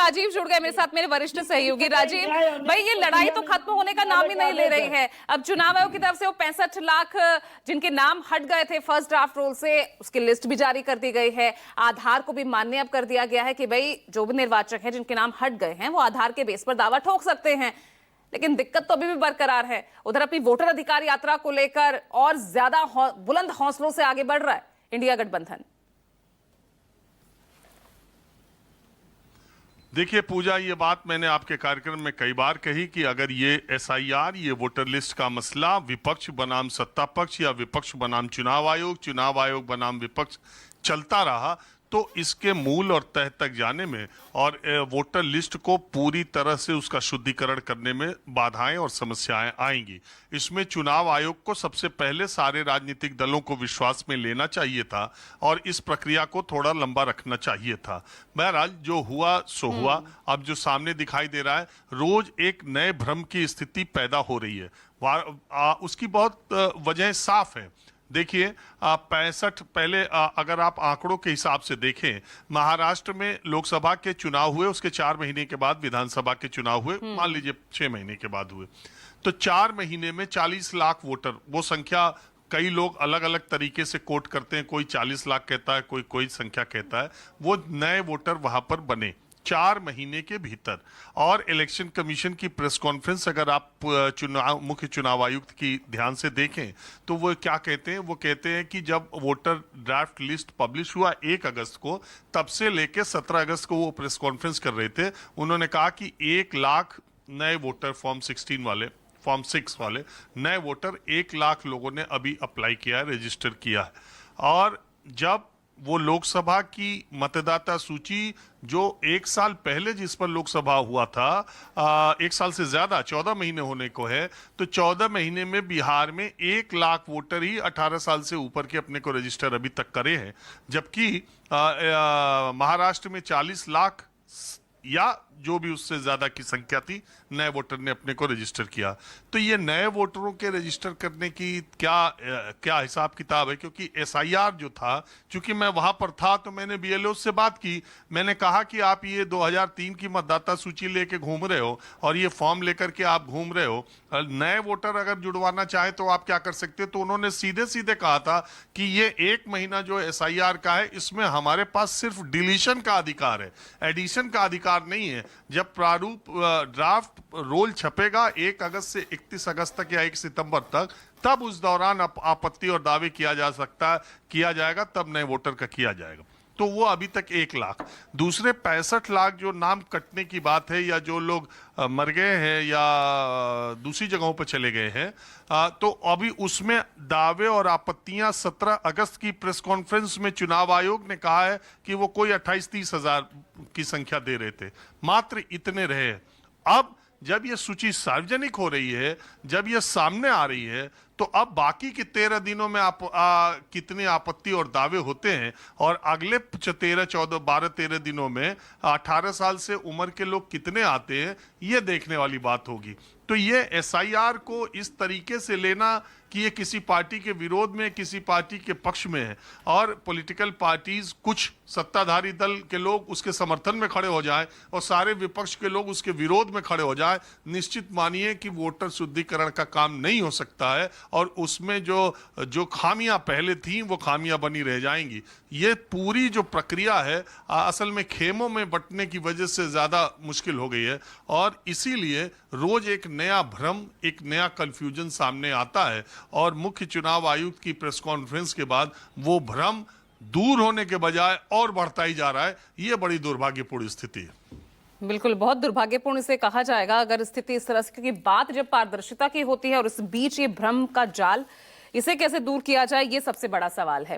राजीव जुड़ गए मेरे साथ, मेरे वरिष्ठ सहयोगी। राजीव भाई, ये लड़ाई तो खत्म होने का नाम ही नहीं ले रही है। अब चुनाव आयोग की तरफ से वो 65 लाख जिनके नाम हट गए थे फर्स्ट ड्राफ्ट रोल से, उसकी लिस्ट भी जारी कर दी गई है। आधार को भी मान्य अब कर दिया गया है कि भाई जो भी निर्वाचक हैं जिनके नाम हट गए हैं वो आधार के बेस पर दावा ठोक सकते हैं। लेकिन दिक्कत तो अभी भी बरकरार है। उधर अपनी वोटर अधिकार यात्रा को लेकर और ज्यादा बुलंद हौसलों से आगे बढ़ रहा है इंडिया गठबंधन। देखिए पूजा, ये बात मैंने आपके कार्यक्रम में कई बार कही कि अगर ये एसआईआर, ये वोटर लिस्ट का मसला विपक्ष बनाम सत्ता पक्ष या विपक्ष बनाम चुनाव आयोग बनाम विपक्ष चलता रहा तो इसके मूल और तह तक जाने में और वोटर लिस्ट को पूरी तरह से उसका शुद्धिकरण करने में बाधाएं और समस्याएं आएंगी। इसमें चुनाव आयोग को सबसे पहले सारे राजनीतिक दलों को विश्वास में लेना चाहिए था और इस प्रक्रिया को थोड़ा लंबा रखना चाहिए था। बहरहाल जो हुआ सो हुआ। अब जो सामने दिखाई दे रहा है, रोज एक नए भ्रम की स्थिति पैदा हो रही है। उसकी बहुत वजह साफ है। देखिए 65 पहले अगर आप आंकड़ों के हिसाब से देखें, महाराष्ट्र में लोकसभा के चुनाव हुए, उसके 4 महीने के बाद विधानसभा के चुनाव हुए, मान लीजिए 6 महीने के बाद हुए, तो 4 महीने में 40 लाख वोटर, वो संख्या कई लोग अलग अलग तरीके से कोट करते हैं, कोई 40 लाख कहता है, कोई संख्या कहता है, वो नए वोटर वहां पर बने 4 महीने के भीतर। और इलेक्शन कमीशन की प्रेस कॉन्फ्रेंस अगर आप मुख्य चुनाव आयुक्त की ध्यान से देखें तो वो क्या कहते हैं, वो कहते हैं कि जब वोटर ड्राफ्ट लिस्ट पब्लिश हुआ 1 अगस्त को, तब से लेके 17 अगस्त को वो प्रेस कॉन्फ्रेंस कर रहे थे। उन्होंने कहा कि 1 लाख नए वोटर फॉर्म 6 वाले नए वोटर 1 लाख लोगों ने अभी अप्लाई किया है, रजिस्टर किया है। और जब वो लोकसभा की मतदाता सूची जो 1 साल पहले जिस पर लोकसभा हुआ था, 1 साल से ज्यादा 14 महीने होने को है, तो 14 महीने में बिहार में 1 लाख वोटर ही 18 साल से ऊपर के अपने को रजिस्टर अभी तक करे हैं, जबकि महाराष्ट्र में 40 लाख या जो भी उससे ज्यादा की संख्या थी नए वोटर ने अपने को रजिस्टर किया। तो ये नए वोटरों के रजिस्टर करने की क्या हिसाब किताब है? क्योंकि एसआईआर जो था, चूंकि मैं वहां पर था तो मैंने बीएलओ से बात की, मैंने कहा कि आप ये 2003 की मतदाता सूची लेके घूम रहे हो और ये फॉर्म लेकर के आप घूम रहे हो, नए वोटर अगर जुड़वाना चाहे तो आप क्या कर सकते हो? तो उन्होंने सीधे सीधे कहा था कि ये 1 महीना जो एसआईआर का है इसमें हमारे पास सिर्फ डिलीशन का अधिकार है, एडिशन का अधिकार नहीं है। जब प्रारूप ड्राफ्ट रोल छपेगा 1 अगस्त से 31 अगस्त तक या 1 सितंबर तक, तब उस दौरान आपत्ति और दावे किया जाएगा, तब नए वोटर का किया जाएगा। तो वो अभी तक 1 लाख। दूसरे 65 लाख जो नाम कटने की बात है या जो लोग मर गए हैं या दूसरी जगहों पर चले गए हैं, तो अभी उसमें दावे और आपत्तियां 17 अगस्त की प्रेस कॉन्फ्रेंस में चुनाव आयोग ने कहा है कि वो कोई 28-30 हजार की संख्या दे रहे थे, मात्र इतने रहे। अब जब ये सूची सार्वजनिक हो रही है, जब ये सामने आ रही है, तो अब बाकी के 13 दिनों में कितने आपत्ति और दावे होते हैं और अगले 13 दिनों में 18 साल से उम्र के लोग कितने आते हैं, ये देखने वाली बात होगी। तो ये एसआईआर को इस तरीके से लेना कि ये किसी पार्टी के विरोध में, किसी पार्टी के पक्ष में है और पॉलिटिकल पार्टीज, कुछ सत्ताधारी दल के लोग उसके समर्थन में खड़े हो जाएं और सारे विपक्ष के लोग उसके विरोध में खड़े हो जाएं, निश्चित मानिए कि वोटर शुद्धिकरण का काम नहीं हो सकता है और उसमें जो खामियां पहले थी वो खामियां बनी रह जाएंगी। ये पूरी जो प्रक्रिया है असल में खेमों में बंटने की वजह से ज्यादा मुश्किल हो गई है और इसीलिए रोज एक नया भ्रम, एक नया कंफ्यूजन सामने आता है और मुख्य चुनाव आयुक्त की प्रेस कॉन्फ्रेंस के बाद वो भ्रम दूर होने के बजाय और बढ़ता ही जा रहा है। ये बड़ी दुर्भाग्यपूर्ण स्थिति है। बिल्कुल, बहुत दुर्भाग्यपूर्ण इसे कहा जाएगा अगर स्थिति इस तरह से, क्योंकि बात जब पारदर्शिता की होती है और इस बीच ये भ्रम का जाल, इसे कैसे दूर किया जाए, ये सबसे बड़ा सवाल है।